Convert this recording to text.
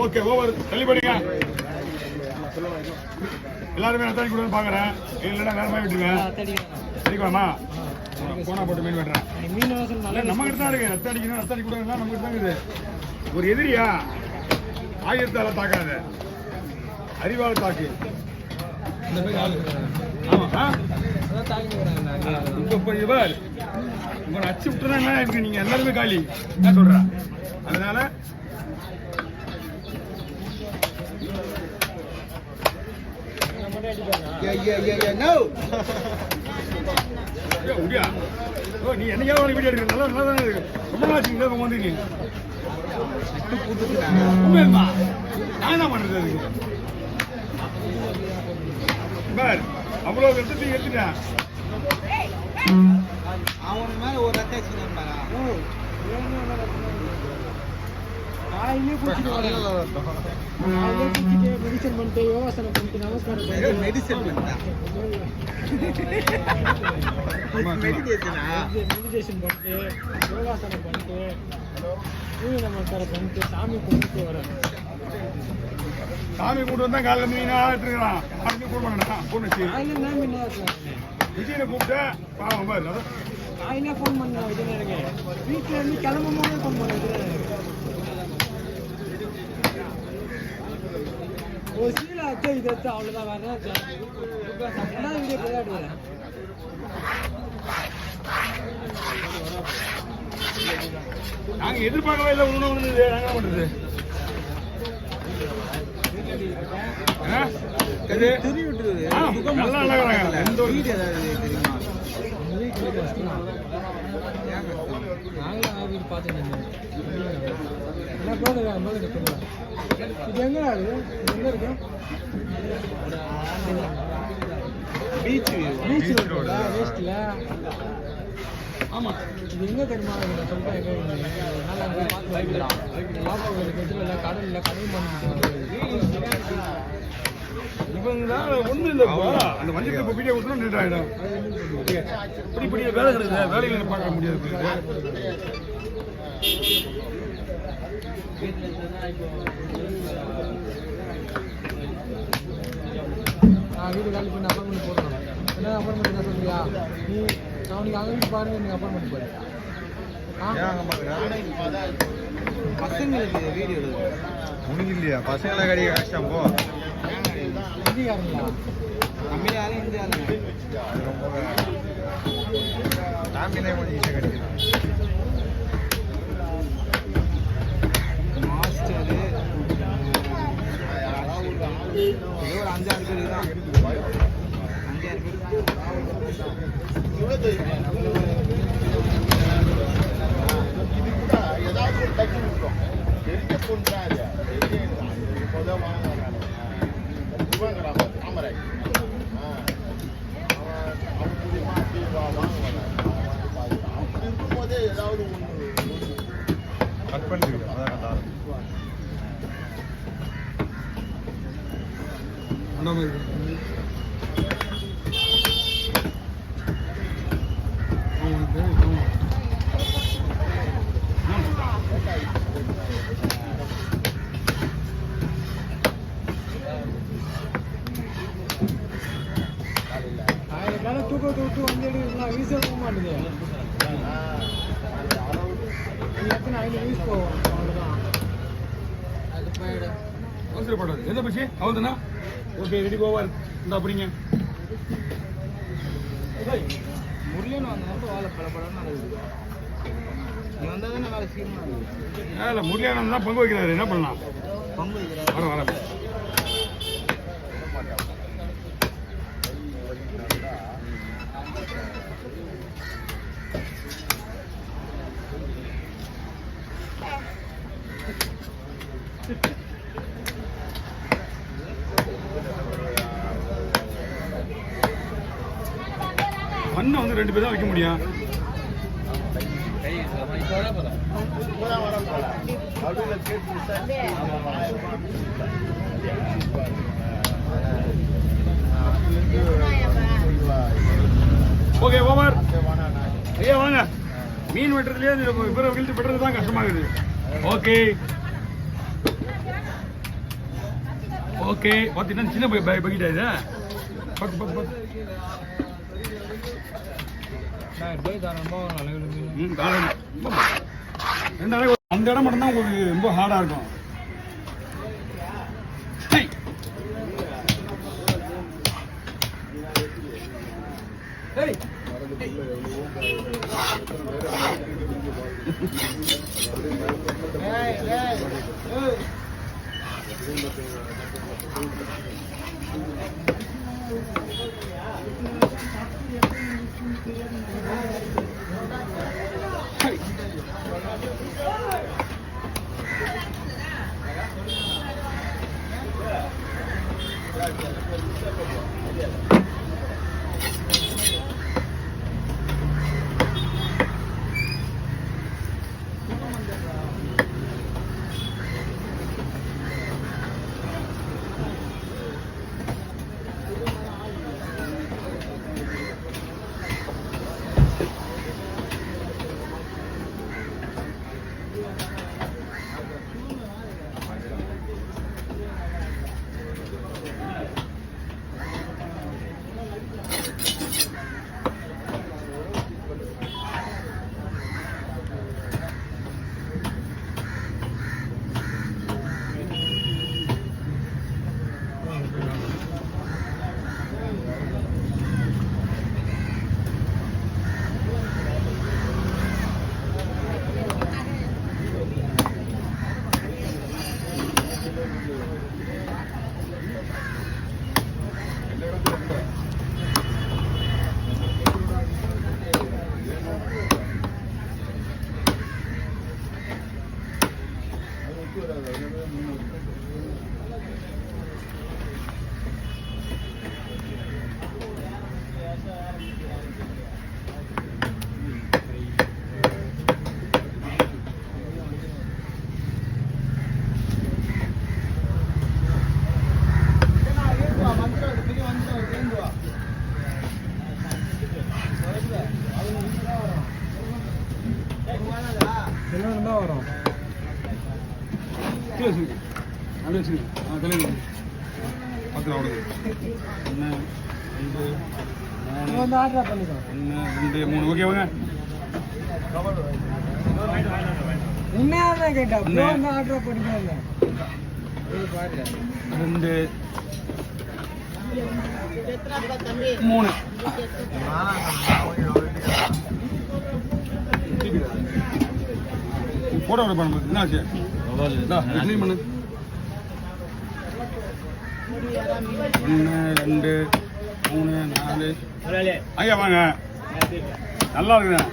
Okay over தள்ளிப்படுங்க. எல்லாருமே அத்தாடி கூட பாக்குறேன். இல்லைன்னா வேற மாதிரி விட்டுருங்க. சரிக்கலாமா? போனா போட்டு மீன் வெட்டுறேன். நம்ம கிட்ட தான் இருக்கு. அத்தாடிக்கணும் அத்தாடி கூட நம்ம கிட்ட தான் இருக்குது. ஒரு எதிரியா ஆயுதத்தால தாக்காத, அறிவால தாக்கு. உங்களை அச்சு விட்டுனா என்ன இருக்கு? நீங்க எல்லாருமே காலி என்ன சொல்ற? அதனால நீ என்னையா வீடியோ எடுக்க நல்லா நல்லா தானே இருக்கு. ரொம்ப நாள் வந்து நீ நான் என்ன பண்றது? அதுக்கு அவ்வளோ எடுத்து எடுத்துட்டேன். அவன் மேல ஒரு மெடிசன் பண்ணிட்டு யோகாசனம் பண்ணிட்டு நமஸ்காரம் மெடிசன் மெடிடேஷன் பண்ணிட்டு யோகாசனம் பண்ணிட்டு சூரிய நமஸ்காரம் பண்ணிட்டு சாமி கும்பிட்டு வரேன். சாமி கூட்டு வந்தா காலையில் மீனா எடுத்துக்கலாம். சாமி கூட பண்ணா பொண்ணு விஜயனை கூப்பிட்டு பாவம் பாரு. காயினா ஃபோன் பண்ணேன் விஜயனருக்கு. வீட்டில் இருந்து கிளம்பும் போதே ஃபோன் பண்ணேன் விஜயனருக்கு. ஒரு சீலை வச்சு இது எடுத்து அவ்வளோதான் வேறு வீடியோ விளையாடுவேன். நாங்க எதிர்பார்க்கவே இல்லை. உணவு வந்தது நாங்க பண்றது நல்லா நல்லா எந்த ஒரு வீடியோ நாங்களும் பார்த்துருந்தேன். இது எங்க எங்க இருக்கு? பீச் ரோடு வேஸ்ட்ல. ஆமா இது எங்க தெரியுமா? நான் சொல்றேன் கடல்ல கடல் மண் இவங்க ஒண்ணு இல்லப்பா. அந்த மஞ்சள் இப்போ வீடியோ கொடுத்தா நின்று ஆயிடும். இப்படி இப்படி வேலை கிடையாது. வேலைகளை பார்க்க முடியாது. வீடு வேலை பண்ணி அப்பார்ட்மெண்ட் போடுறோம். என்ன அப்பார்ட்மெண்ட் என்ன சொல்றியா நீ? அவனுக்கு அங்கே வீட்டு பாருங்க. நீங்கள் அப்பார்ட்மெண்ட் போய் பசங்களுக்கு வீடியோ முடிஞ்சு இல்லையா? பசங்களை கடிக்க கஷ்டம் போ. இந்தியாருங்களா? தமிழாலும் இந்தியாவில் தமிழே கொஞ்சம் ஈஸியாக கிடைக்கிறான். மாஸ்டரு ஒரு 5-6 பேர் தான். 5-6 பேர் ஏதாவது ஒரு டக்கு இருக்கும். பெரிய பொண்ணு தாமரை அப்படி இருக்கும்போதே ஏதாவது ஒன்று கட் பண்ணிருக்கோம். அதான் நல்லா தூக்க வந்து ஈஸியாக போக மாட்டேங்குது. எத்தனை 5 வீஸ் போகும் அவ்வளோதான். அவசரப்படாது. எதை பற்றி அவ்வளோதானா? Okay ready over. இந்த அப்படிங்க முருகன் வந்தப்போ வேலை படப்படன்னு நடக்குது. நீ வந்தால் தானே வேலை சீக்கிரம். இல்லை முருகன் தான் பங்கு வைக்கிறாரு. என்ன பண்ணலாம்? பங்கு வைக்கிறாரு. வர மண்ணை வந்து 2 பேர் தான் வைக்க முடியும். Okay over. ஐயா வாங்க. மீன் வெட்டுறதுலேயே பிறகு வெட்டுறது தான் கஷ்டமாகுது. ஓகே ஓகே பார்த்தீங்கன்னா சின்ன பக்கிட்டா இது பத்து பத்து பத்து அந்த இடம் மட்டும்தான் உங்களுக்கு ரொம்ப ஹார்டா இருக்கும். வரும் நல்ல வச்சுக்கோங்க. தலைவர் 10 ரூபா கொடுங்க. 1 2 3 ஆர்டர் பண்ணிக்கோ. 1 2 3 ஓகேவாங்க. உண்மையாக கேட்டா ஆர்டர் பண்ணிக்கோ. 2 3 போட்டோ பண்ண என்னாச்சு க்ளீன் பண்ணு. 1 2 3 4 ஐயா வாங்க நல்லா இருக்குங்க.